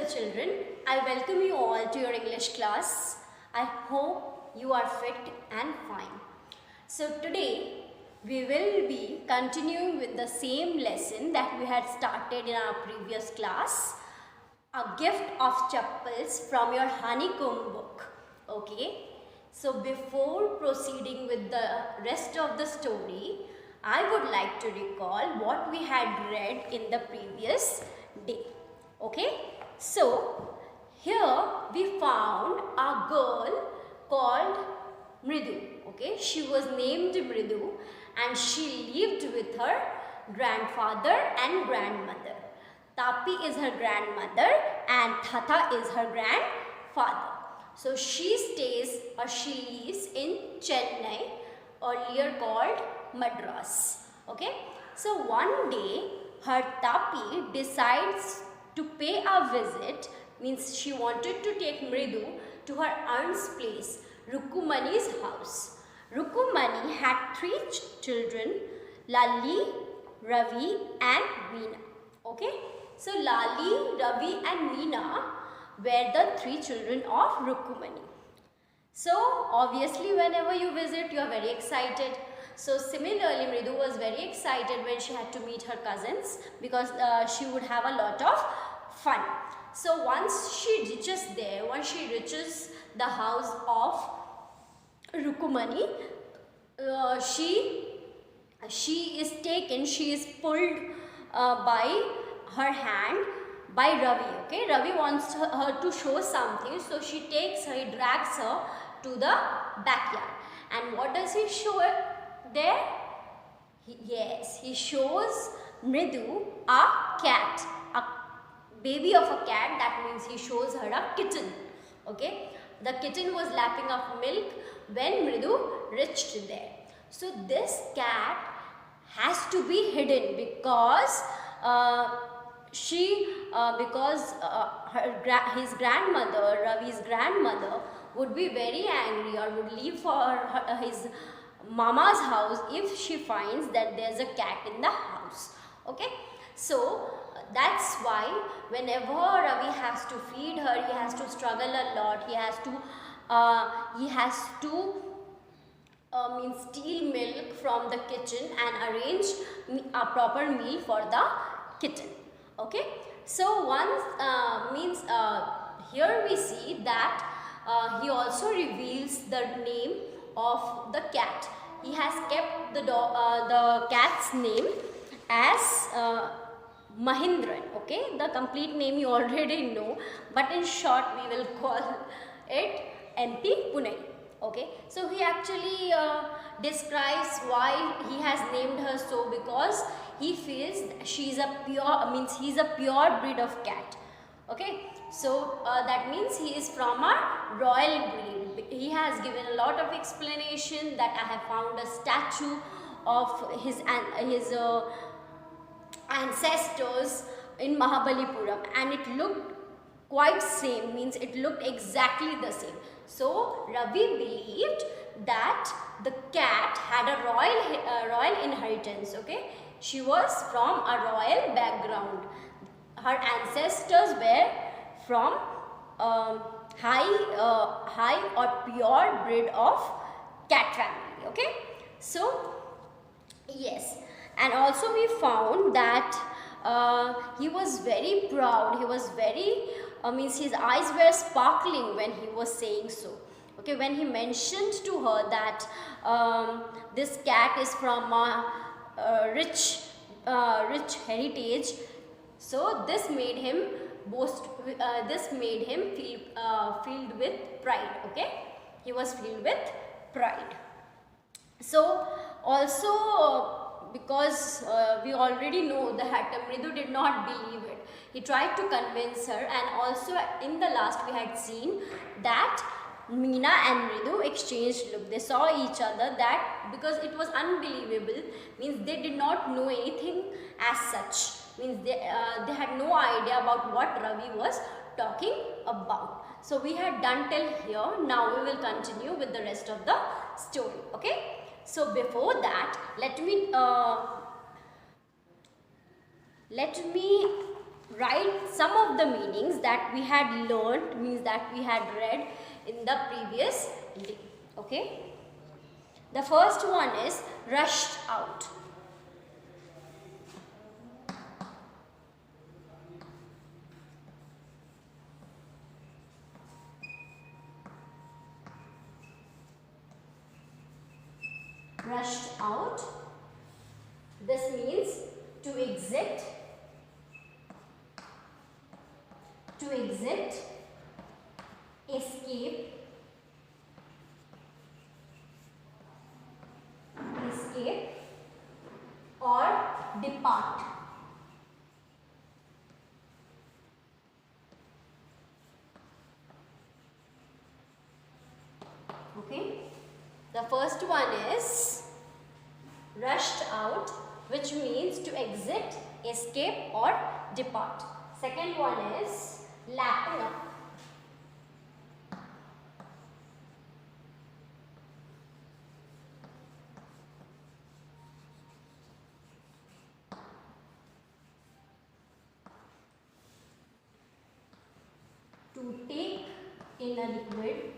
little children, I welcome you all to your English class. I hope you are fit and fine. So today we will be continuing with the same lesson that we had started in our previous class, a gift of chappals from your honeycomb book. Okay, so before proceeding with the rest of the story, I would like to recall what we had read in the previous day. Okay, so here we found a girl called Mridu. Okay, she was named Mridu and she lived with her grandfather and grandmother. Tapi is her grandmother and Tata is her grandfather. So she stays or she lives in Chennai, earlier called Madras. Okay, so one day her Tapi decides to pay a visit, means she wanted to take Mridu to her aunt's place, Rukumani's house. Rukumani had three children, Lali, Ravi and Meena. Okay, so Lali, Ravi and Meena were the three children of Rukumani. So obviously whenever you visit, you are very excited. So similarly, Mridu was very excited when she had to meet her cousins because she would have a lot of fun. So once she reaches there, once she reaches the house of Rukumani, she is pulled by her hand by Ravi. Okay, Ravi wants her to show something, so he drags her to the backyard. And what does he show there? He shows Mridu a cat, a baby of a cat. That means he shows her a kitten. Okay, the kitten was lapping up milk when Mridu reached there. So this cat has to be hidden because his grandmother, Ravi's grandmother, would be very angry or would leave for his mama's house if she finds that there's a cat in the house. Okay, so that's why whenever Ravi has to feed her, he has to struggle a lot. He has to steal milk from the kitchen and arrange a proper meal for the kitten. Okay, so here we see that he also reveals the name of the cat. He has kept the cat's name as Mahindran. Okay, the complete name you already know, but in short we will call it NP Punai. Okay, so he actually describes why he has named her so, because he feels he's a pure breed of cat. Okay, so that means he is from a royal breed. He has given a lot of explanation that I have found a statue of his ancestors in Mahabalipuram and it looked quite same, means it looked exactly the same. So Ravi believed that the cat had a royal inheritance. Okay, she was from a royal background. Her ancestors were from high or pure breed of cat family. Okay, so yes, and also we found that he was very proud. He was very his eyes were sparkling when he was saying so. Okay, when he mentioned to her that this cat is from a rich heritage, so this made him boast. This made him filled with pride. Okay, he was filled with pride. So also because we already know that Mridu did not believe it. He tried to convince her, and also in the last we had seen that Meena and Mridu exchanged look. They saw each other, that because it was unbelievable, means they did not know anything as such, means they had no idea about what Ravi was talking about. So we had done till here. Now we will continue with the rest of the story. Okay, so before that, let me write some of the meanings that we had learned, means that we had read in the previous day. Okay. The first one is rushed out. Rushed out. This means to exit, escape, or depart. Okay. The first one is rushed out, which means to exit, escape, or depart. Second one is lapping up. To take in a liquid,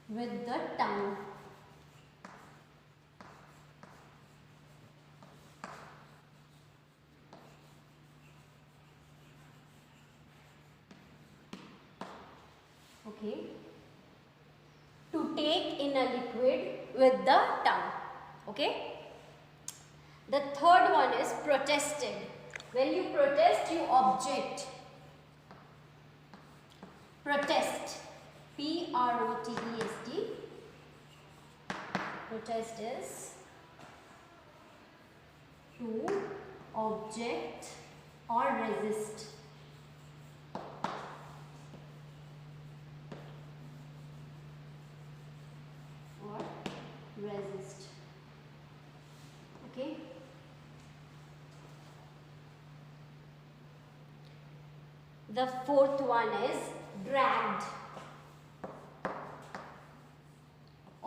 with the tongue. Okay. To take in a liquid with the tongue. Okay. The third one is protested. When you protest, you object. Protest. P-R-O-T-E-S-T. Protest is to object or resist. Or resist. Okay. The fourth one is dragged.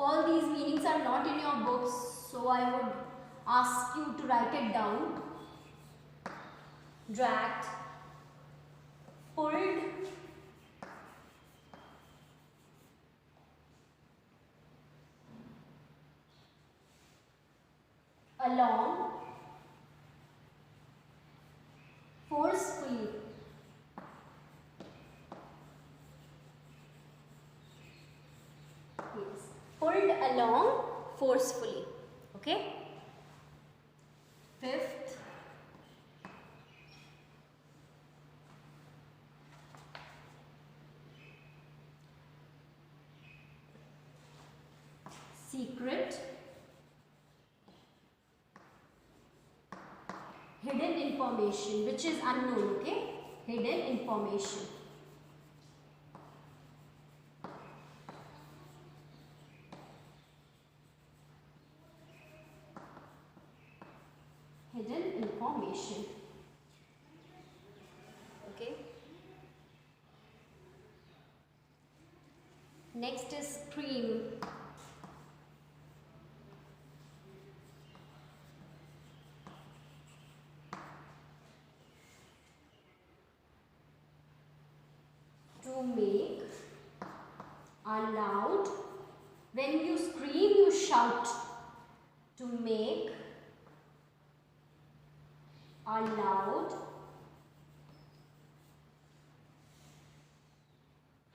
All these meanings are not in your books, so I would ask you to write it down. Dragged, pulled, along, forcefully. Yes, pulled along forcefully. Okay. Fifth, secret, hidden information, which is unknown. Okay, hidden information. Hidden information. Okay. Next is scream. To make aloud. When you scream, you shout. To make aloud,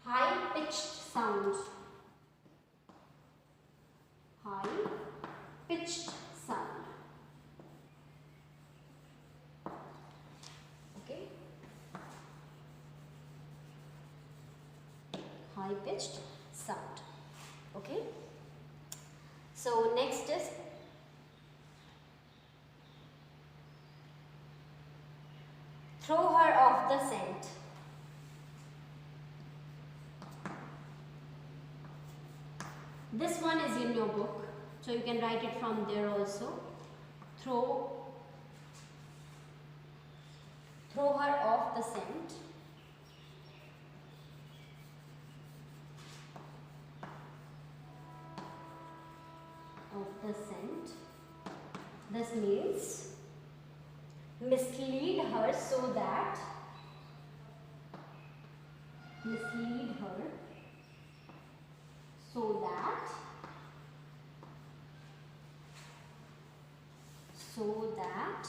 high pitched sound. High pitched sound. Okay. High pitched sound. Okay. So next is throw her off the scent. This one is in your book, so you can write it from there also. Throw her off the scent. descent. This means mislead her so that so that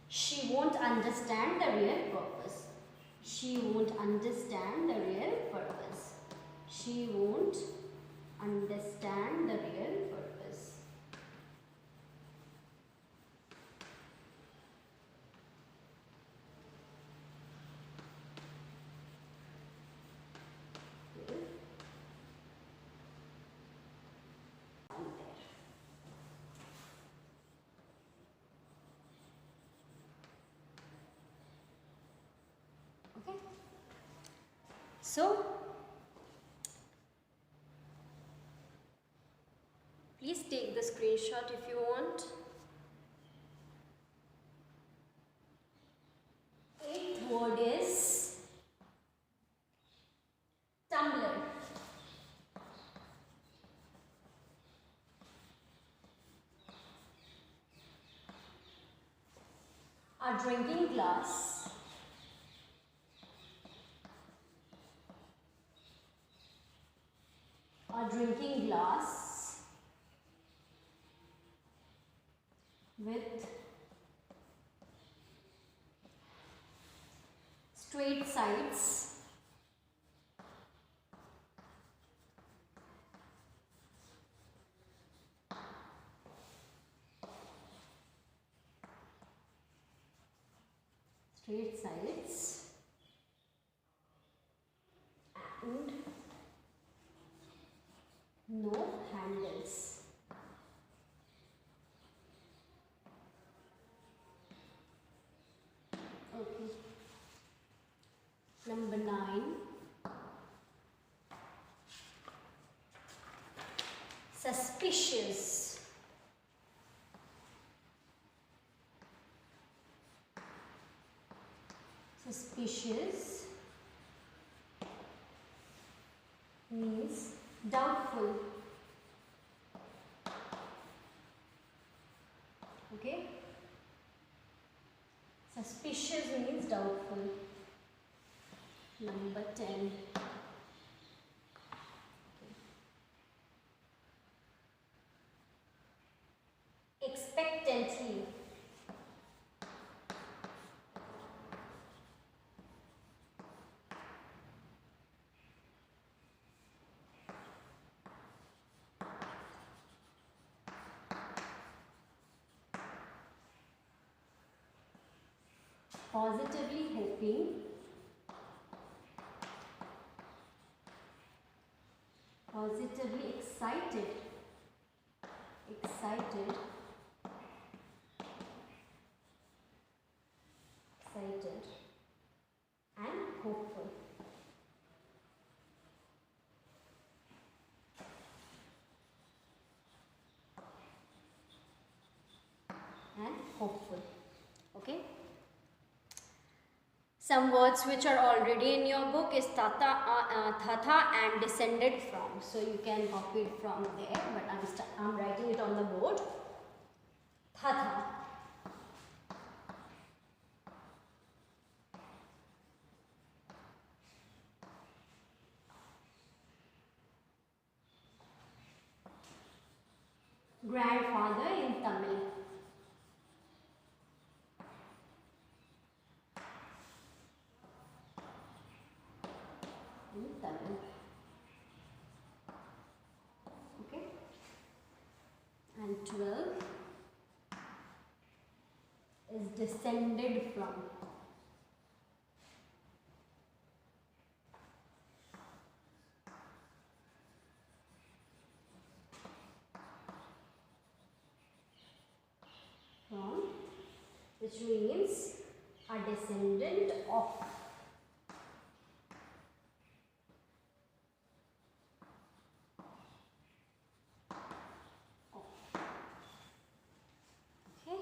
she won't understand the real purpose. She won't understand the real purpose. She won't understand the real purpose. Okay. So, please take the screenshot if you want. Eighth word is tumbler. A drinking glass. A drinking glass with straight sides. Straight sides and no handles. Okay. Number 9. Suspicious. Suspicious means doubtful. Okay? Suspicious means doubtful. Number 10. Expectantly. Positively hoping. Positively excited. Excited. And hopeful. And hopeful. Okay. Some words which are already in your book is tata and descended from. So you can copy it from there, but I'm writing it on the board. Tata. Grandfather in Tamil. In Tamil. Okay. And 12 is descended from. From, which means a descendant of. Okay.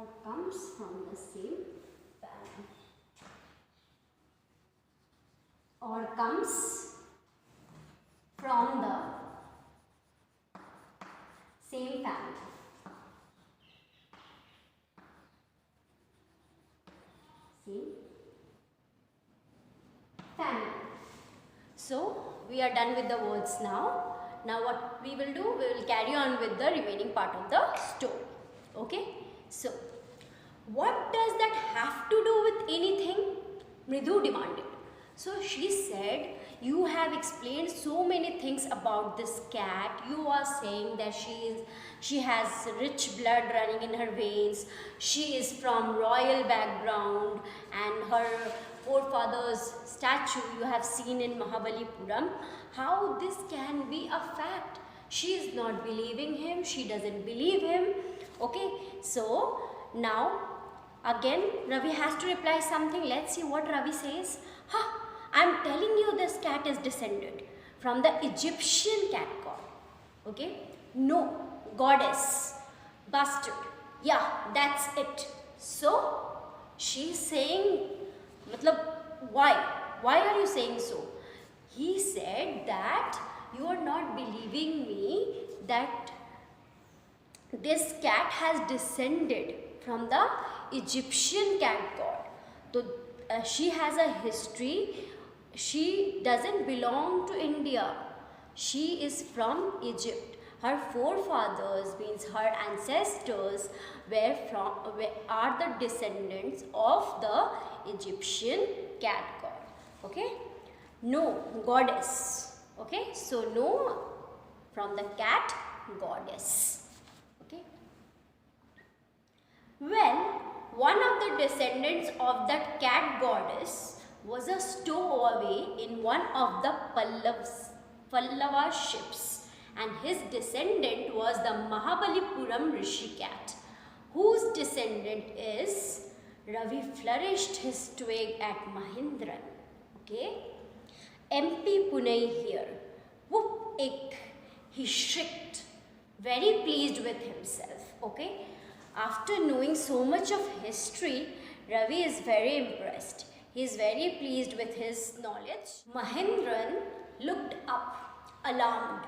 or comes from the same family, or comes from the same family. Same family. So we are done with the words now. Now what we will do, we will carry on with the remaining part of the story. Okay. So what does that have to do with anything? Mridu demanded. So she said, you have explained so many things about this cat. You are saying that she has rich blood running in her veins. She is from royal background, and her forefather's statue you have seen in Mahabalipuram. How this can be a fact? She is not believing him. She doesn't believe him. Okay, so now again Ravi has to reply something. Let's see what Ravi says. I'm telling you, this cat is descended from the Egyptian cat god. Okay? No, goddess. Bastard. Yeah, that's it. So, she's saying, matlab, why? Why are you saying so? He said that you are not believing me that this cat has descended from the Egyptian cat god. So, she has a history. She doesn't belong to India. She is from Egypt. Her forefathers, means her ancestors, are the descendants of the Egyptian cat god. Okay? No, goddess. Okay? So no from the cat, goddess. Okay? Well, one of the descendants of that cat goddess was a stowaway in one of the Pallava ships, and his descendant was the Mahabalipuram Rishi cat, whose descendant is Ravi flourished his twig at Mahindran. Okay? MP Punai here. Whoop ik, he shrieked, very pleased with himself. Okay? After knowing so much of history, Ravi is very impressed. He is very pleased with his knowledge. Mahindran looked up, alarmed.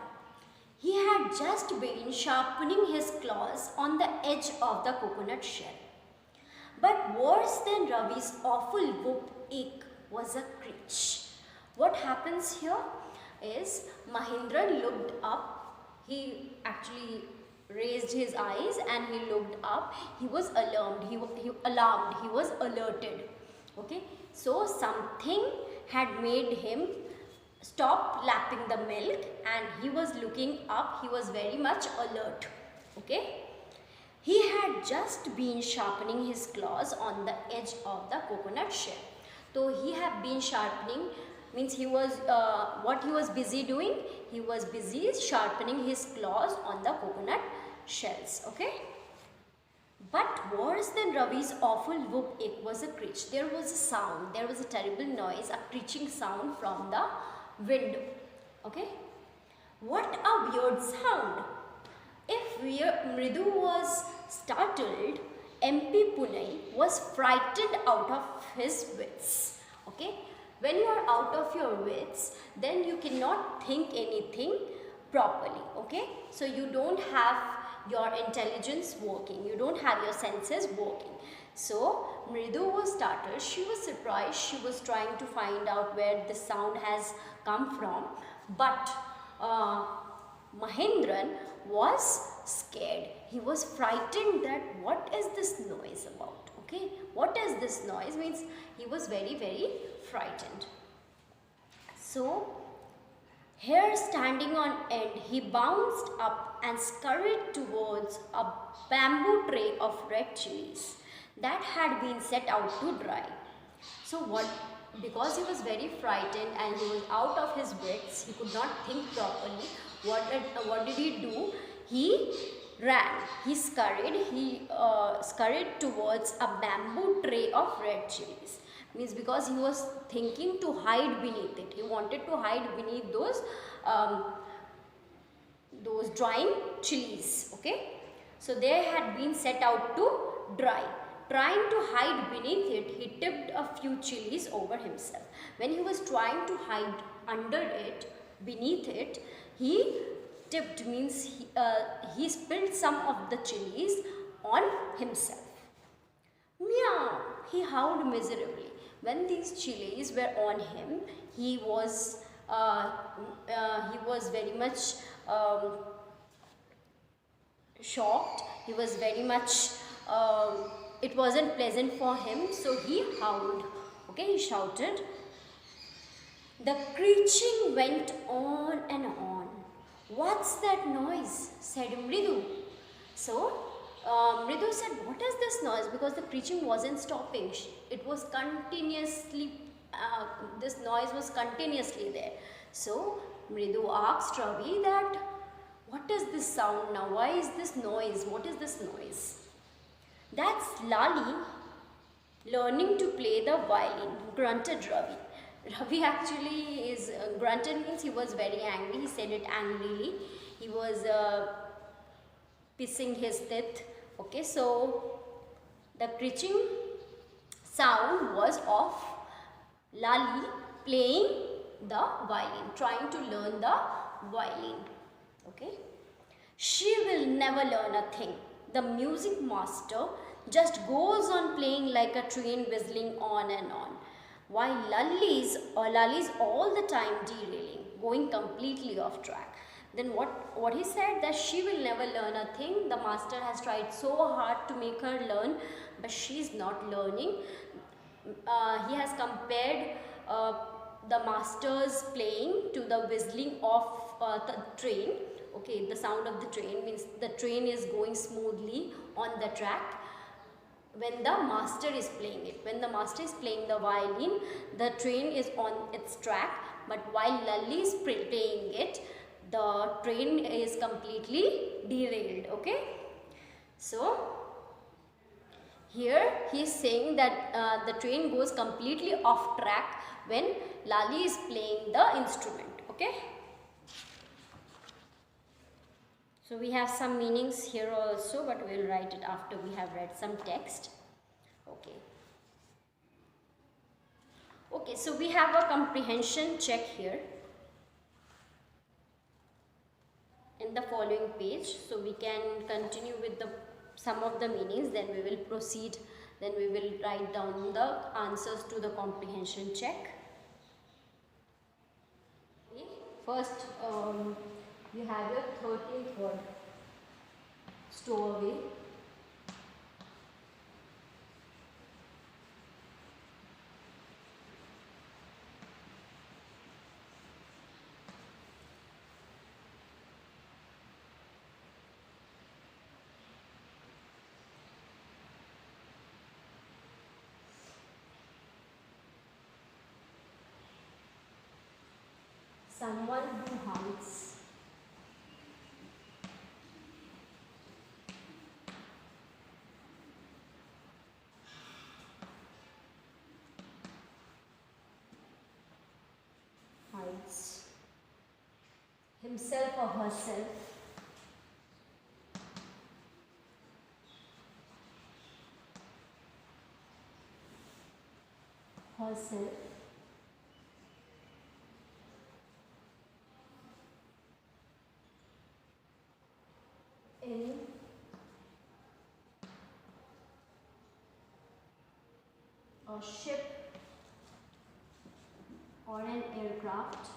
He had just been sharpening his claws on the edge of the coconut shell. But worse than Ravi's awful whoop ache was a screech. What happens here is Mahindran looked up. He actually raised his eyes and he looked up. He was alarmed. He was alerted. Okay, so something had made him stop lapping the milk, and he was looking up. He was very much alert. Okay, he had just been sharpening his claws on the edge of the coconut shell. So he had been sharpening, means he was what he was busy doing? He was busy sharpening his claws on the coconut shells. Okay. But worse than Ravi's awful whoop ache was a screech. There was a sound, there was a terrible noise, a screeching sound from the window. Okay? What a weird sound! If Mridu was startled, MP Punai was frightened out of his wits. Okay? When you are out of your wits, then you cannot think anything properly. Okay? So you don't have your intelligence working, you don't have your senses working. So Mridu was startled, she was surprised, she was trying to find out where the sound has come from, but Mahindran was scared. He was frightened that what is this noise about? Okay, what is this noise? Means he was very, very frightened. So hair standing on end, he bounced up and scurried towards a bamboo tray of red chilies that had been set out to dry. So because he was very frightened and he was out of his wits, he could not think properly, what did he do? He ran, he scurried towards a bamboo tray of red chilies. Means because he was thinking to hide beneath it. He wanted to hide beneath those drying chilies. Okay. So they had been set out to dry. Trying to hide beneath it, he tipped a few chilies over himself. When he was trying to hide under it, beneath it, he tipped means he spilled some of the chilies on himself. Meow, he howled miserably. When these chilies were on him, he was very much shocked. He was very much it wasn't pleasant for him, so he howled. Okay, he shouted. The screeching went on and on. What's that noise? Said Mridu. So Mridu said, what is this noise? Because the screeching wasn't stopping. It was continuously, this noise was continuously there. So Mridu asked Ravi that, what is this sound now? Why is this noise? What is this noise? That's Lali learning to play the violin, grunted Ravi. Ravi actually is, grunted means he was very angry. He said it angrily. He was pissing his teeth. Okay, so the screeching sound was of Lali playing the violin, trying to learn the violin. Okay, she will never learn a thing. The music master just goes on playing like a train whistling on and on, while Lali's all the time derailing, going completely off track. Then what he said, that she will never learn a thing. The master has tried so hard to make her learn, but she's not learning. He has compared the master's playing to the whistling of the train. Okay, the sound of the train means the train is going smoothly on the track when the master is playing it. When the master is playing the violin, the train is on its track, but while Lalli is playing it, the train is completely derailed. Okay, so here he is saying that the train goes completely off track when Lali is playing the instrument. Okay, so we have some meanings here also, but we will write it after we have read some text. Okay. Okay, so we have a comprehension check here in the following page. So we can continue with some of the meanings, then we will proceed, then we will write down the answers to the comprehension check. Okay. First, you have your 13th word, stowaway. Someone who hunts. Hides himself or herself. Herself. In a ship or an aircraft.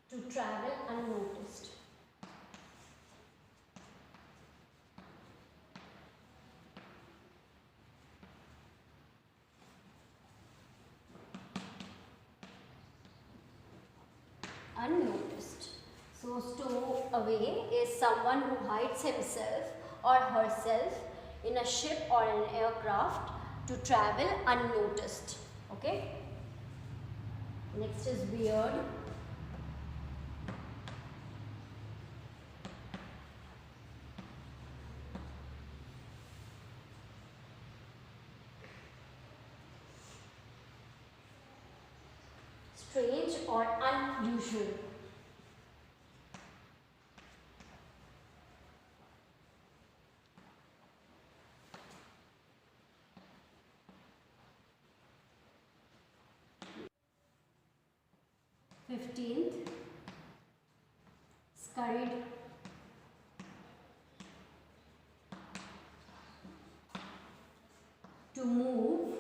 To travel unnoticed. Unnoticed. So stowaway is someone who hides himself or herself in a ship or an aircraft to travel unnoticed. Okay. Next is weird. strange or unusual. Fifteenth, scurried. To move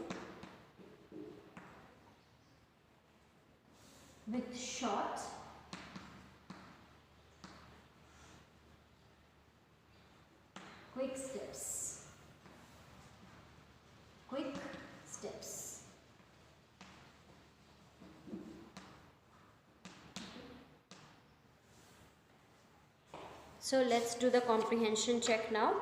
with short quick steps. Quick steps. So let's do the comprehension check now.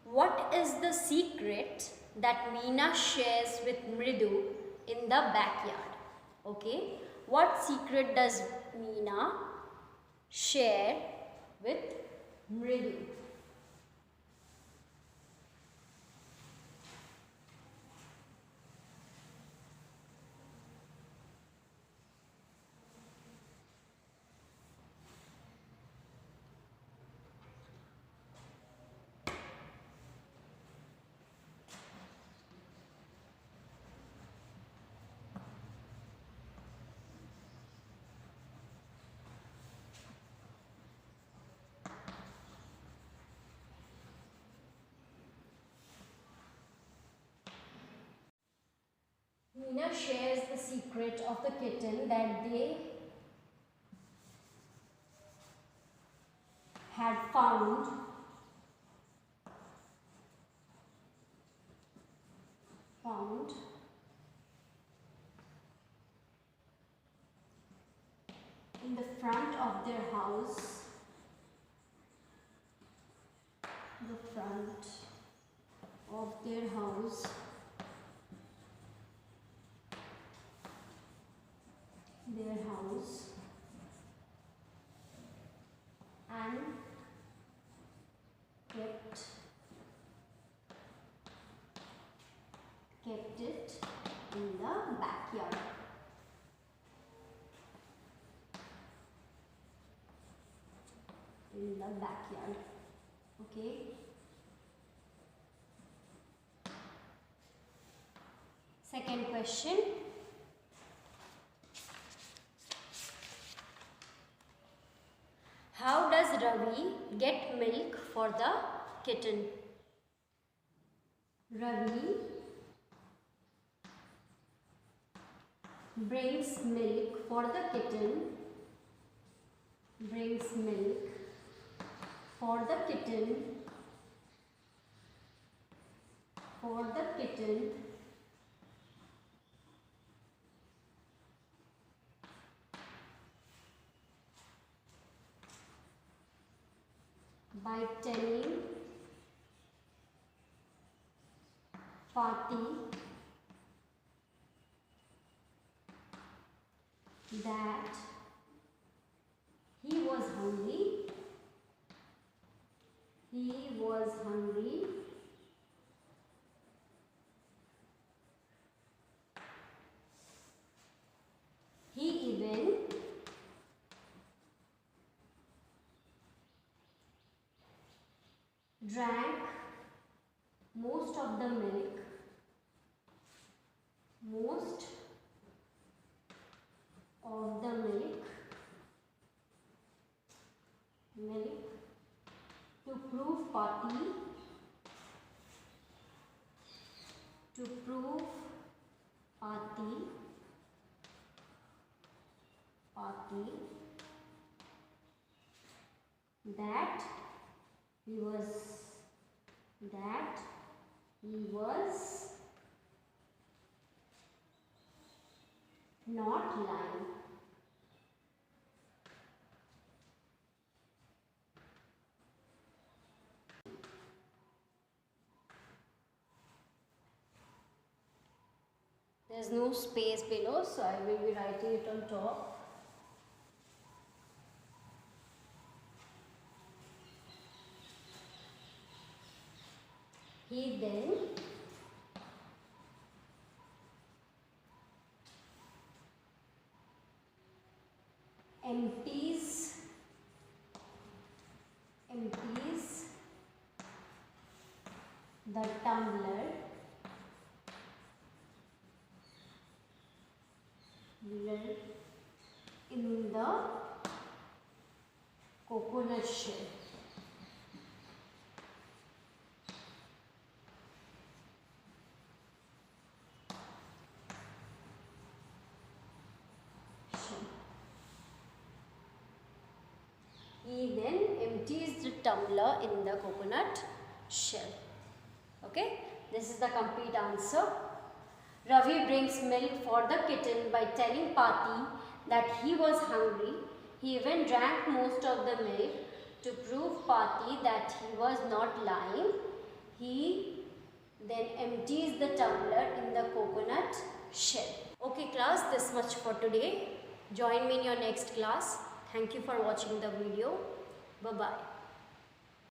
What is the secret that Meena shares with Mridu in the backyard? Okay, what secret does Meena share with Mridu? Meena shares the secret of the kitten that they had found in the front of their house, and kept it in the backyard. Okay. Second question. How does Ravi get milk for the kitten? Ravi brings milk for the kitten. By telling Pati that he was hungry. He even drank most of the milk to prove Pati that he was not lying. There's no space below, so I will be writing it on top. He then empties the tumbler in the coconut shell. He then empties the tumbler in the coconut shell. Okay, this is the complete answer. Ravi brings milk for the kitten by telling Pati that he was hungry. He even drank most of the milk to prove Pati that he was not lying. He then empties the tumbler in the coconut shell. Okay class, this much for today. Join me in your next class. Thank you for watching the video. Bye-bye.